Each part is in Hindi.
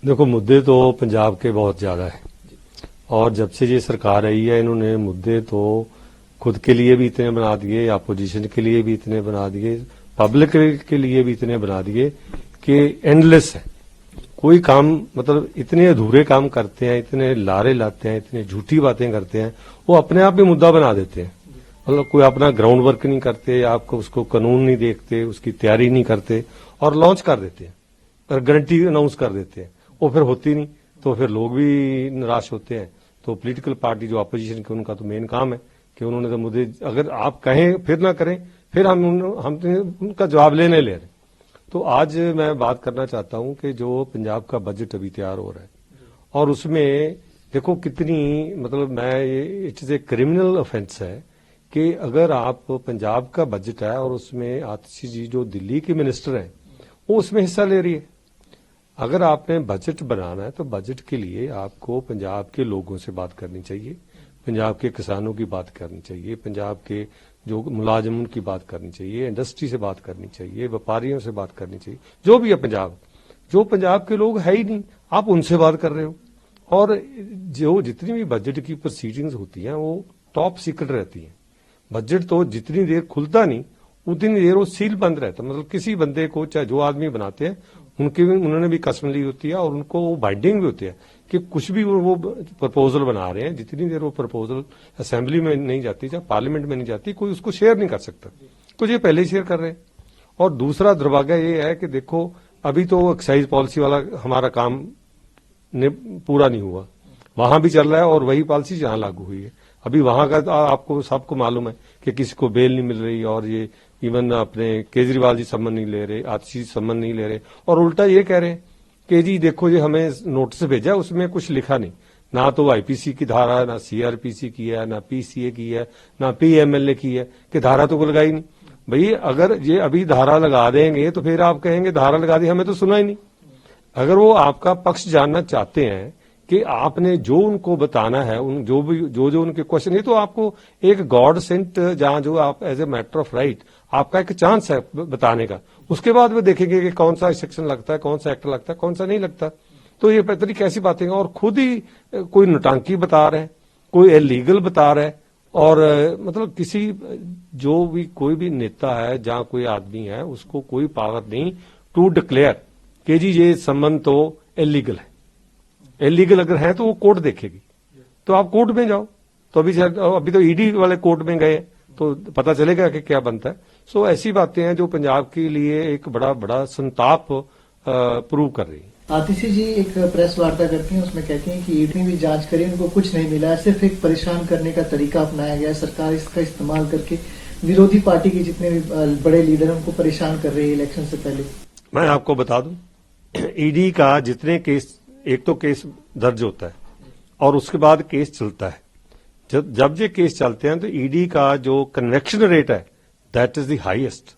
देखो, मुद्दे तो पंजाब के बहुत ज्यादा है और जब से ये सरकार आई है इन्होंने मुद्दे तो खुद के लिए भी इतने बना दिए, अपोजिशन के लिए भी इतने बना दिए, पब्लिक के लिए भी इतने बना दिए कि एंडलेस है। कोई काम मतलब इतने अधूरे काम करते हैं, इतने लारे लाते हैं, इतनी झूठी बातें करते हैं, वो अपने आप ही मुद्दा बना देते हैं। मतलब कोई अपना ग्राउंड वर्क नहीं करते, आपको उसको कानून नहीं देखते, उसकी तैयारी नहीं करते और लॉन्च कर देते हैं और गारंटी अनाउंस कर देते हैं। वो फिर होती नहीं तो फिर लोग भी निराश होते हैं। तो पॉलिटिकल पार्टी जो अपोजिशन के उनका तो मेन काम है कि उन्होंने तो मुद्दे अगर आप कहें फिर ना करें, फिर हम उनका जवाब लेने ले रहे। तो आज मैं बात करना चाहता हूं कि जो पंजाब का बजट अभी तैयार हो रहा है और उसमें देखो कितनी मतलब मैं ये it is a criminal offence है कि अगर आप पंजाब का बजट है और उसमें आतिशी जी जो दिल्ली के मिनिस्टर हैं वो उसमें हिस्सा ले रही है। अगर आपने बजट बनाना है तो बजट के लिए आपको पंजाब के लोगों से बात करनी चाहिए, पंजाब के किसानों की बात करनी चाहिए, पंजाब के जो मुलाजिम उनकी बात करनी चाहिए, इंडस्ट्री से बात करनी चाहिए, व्यापारियों से बात करनी चाहिए, जो भी है पंजाब। जो पंजाब के लोग है ही नहीं, आप उनसे बात कर रहे हो। और जो जितनी भी बजट की प्रोसीडिंग्स होती हैं वो टॉप सीक्रेट रहती हैं। बजट तो जितनी देर खुलता नहीं उतनी देर वो सील बंद रहता। मतलब किसी बंदे को चाहे जो आदमी बनाते हैं उन्होंने भी कसम ली होती है और उनको वो बाइंडिंग भी होती है कि कुछ भी वो प्रपोजल बना रहे हैं, जितनी देर वो प्रपोजल असेंबली में नहीं जाती, चाहे पार्लियामेंट में नहीं जाती, कोई उसको शेयर नहीं कर सकता। कुछ ये पहले ही शेयर कर रहे हैं। और दूसरा दुर्भाग्य ये है कि देखो अभी तो एक्साइज पॉलिसी वाला हमारा काम पूरा नहीं हुआ, वहां भी चल रहा है और वही पॉलिसी जहां लागू हुई है। अभी वहां का आपको सबको मालूम है कि किसी को बेल नहीं मिल रही और ये इवन अपने केजरीवाल जी सम्मन नहीं ले रहे, आतिशी सम्मन नहीं ले रहे और उल्टा ये कह रहे हैं कि जी देखो ये हमें नोटिस भेजा उसमें कुछ लिखा नहीं, ना तो आईपीसी की धारा, ना सीआरपीसी की है, ना पीसीए की है, ना पीएमएलए की है, कि धारा तो लगाई नहीं। भाई अगर ये अभी धारा लगा देंगे तो फिर आप कहेंगे धारा लगा दी, हमें तो सुना ही नहीं। अगर वो आपका पक्ष जानना चाहते हैं कि आपने जो उनको बताना है, उन जो भी जो उनके क्वेश्चन, ये तो आपको एक गॉड सेंट जहां जो आप as a matter of right आपका एक चांस है बताने का, उसके बाद वो देखेंगे कि कौन सा सेक्शन लगता है, कौन सा एक्ट लगता है, कौन सा नहीं लगता। तो ये पता नहीं कैसी बातें हैं और खुद ही कोई नौटंकी बता रहे हैं, कोई इलीगल बता रहे हैं। और मतलब किसी जो भी कोई भी नेता है जहां कोई आदमी है उसको कोई पावर नहीं टू डिक्लेयर कि जी ये संबंध तो इलीगल है। इलीगल अगर है तो वो कोर्ट देखेगी, तो आप कोर्ट में जाओ। तो अभी तो ईडी वाले कोर्ट में गए तो पता चलेगा कि क्या बनता है। सो ऐसी बातें हैं जो पंजाब के लिए एक बड़ा संताप प्रूव कर रही है। आतिशी जी एक प्रेस वार्ता करती हैं, उसमें कहती हैं कि ईडी भी जांच करी, उनको कुछ नहीं मिला, सिर्फ एक परेशान करने का तरीका अपनाया गया। सरकार इसका इस्तेमाल करके विरोधी पार्टी के जितने भी बड़े लीडर हैं उनको परेशान कर रही है इलेक्शन से पहले। मैं आपको बता दूं, ईडी का जितने केस, एक तो केस दर्ज होता है और उसके बाद केस चलता है। जब ये केस चलते हैं तो ईडी का जो कन्वेक्शन रेट है दैट इज द हाईएस्ट,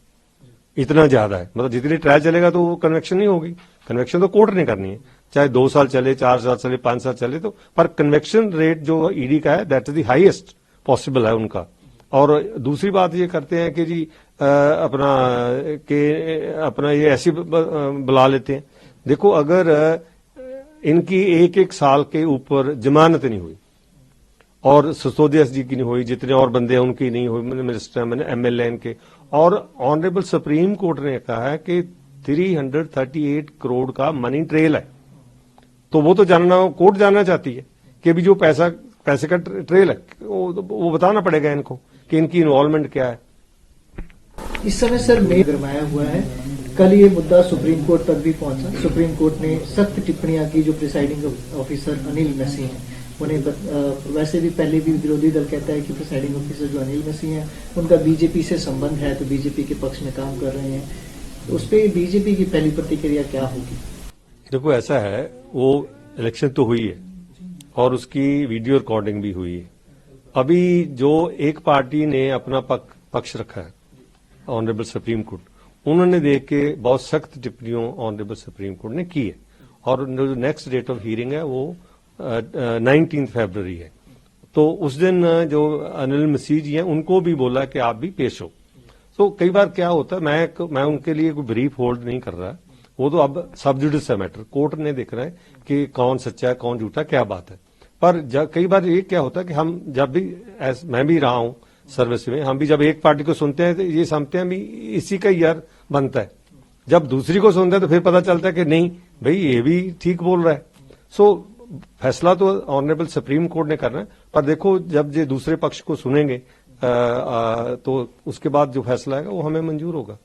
इतना ज्यादा है। मतलब जितनी ट्रायल चलेगा तो वो कन्वेक्शन नहीं होगी, कन्वेक्शन तो कोर्ट ने करनी है, चाहे 2 साल चले, 4 साल चले, 5 साल चले। तो पर कन्वेक्शन रेट जो ईडी का है that is the highest possible है उनका। और दूसरी बात ये करते हैं कि जी अपना ये ऐसे बुला लेते हैं। देखो अगर इनकी एक साल के ऊपर जमानत नहीं हुई और सिसोदिया जी की नहीं हुई, जितने और बंदे हैं उनकी नहीं हुई, मिनिस्टर एमएलए के, और ऑनरेबल सुप्रीम कोर्ट ने कहा है कि 338 करोड़ का मनी ट्रेल है। तो वो तो जानना, कोर्ट जानना चाहती है कि अभी जो पैसे का ट्रेल है वो बताना पड़ेगा इनको कि इनकी इन्वॉल्वमेंट क्या है। इस समय सर गरमाया हुआ है, कल ये मुद्दा सुप्रीम कोर्ट तक भी पहुंचा। सुप्रीम कोर्ट ने सख्त टिप्पणियां की जो प्रिसाइडिंग ऑफिसर अनिल मसीह हैं उन्हें। वैसे भी पहले भी विरोधी दल कहता है कि प्रिसाइडिंग ऑफिसर जो अनिल मसीह हैं उनका बीजेपी से संबंध है, तो बीजेपी के पक्ष में काम कर रहे हैं। तो उस पर बीजेपी की पहली प्रतिक्रिया क्या होगी? देखो ऐसा है, वो इलेक्शन तो हुई है और उसकी वीडियो रिकॉर्डिंग भी हुई है। अभी जो एक पार्टी ने अपना पक्ष रखा है ऑनरेबल सुप्रीम कोर्ट, उन्होंने देख के बहुत सख्त टिप्पणियों ऑनरेबल सुप्रीम कोर्ट ने की है और जो नेक्स्ट डेट ऑफ हियरिंग है वो 19 फरवरी है। तो उस दिन जो अनिल मसीह जी हैं उनको भी बोला कि आप भी पेश हो। तो कई बार क्या होता है, मैं उनके लिए कोई ब्रीफ होल्ड नहीं कर रहा, वो तो अब सब जुडिस है मैटर, कोर्ट ने देखना है कि कौन सच्चा है कौन झूठा, क्या बात है। पर कई बार ये क्या होता है कि हम जब भी मैं भी रहा हूं सर्विस में, हम भी जब एक पार्टी को सुनते हैं तो ये समझते हैं भी इसी का यार बनता है, जब दूसरी को सुनते हैं तो फिर पता चलता है कि नहीं भाई ये भी ठीक बोल रहा है। सो फैसला तो ऑनरेबल सुप्रीम कोर्ट ने करना है, पर देखो जब ये दूसरे पक्ष को सुनेंगे तो उसके बाद जो फैसला आएगा वो हमें मंजूर होगा।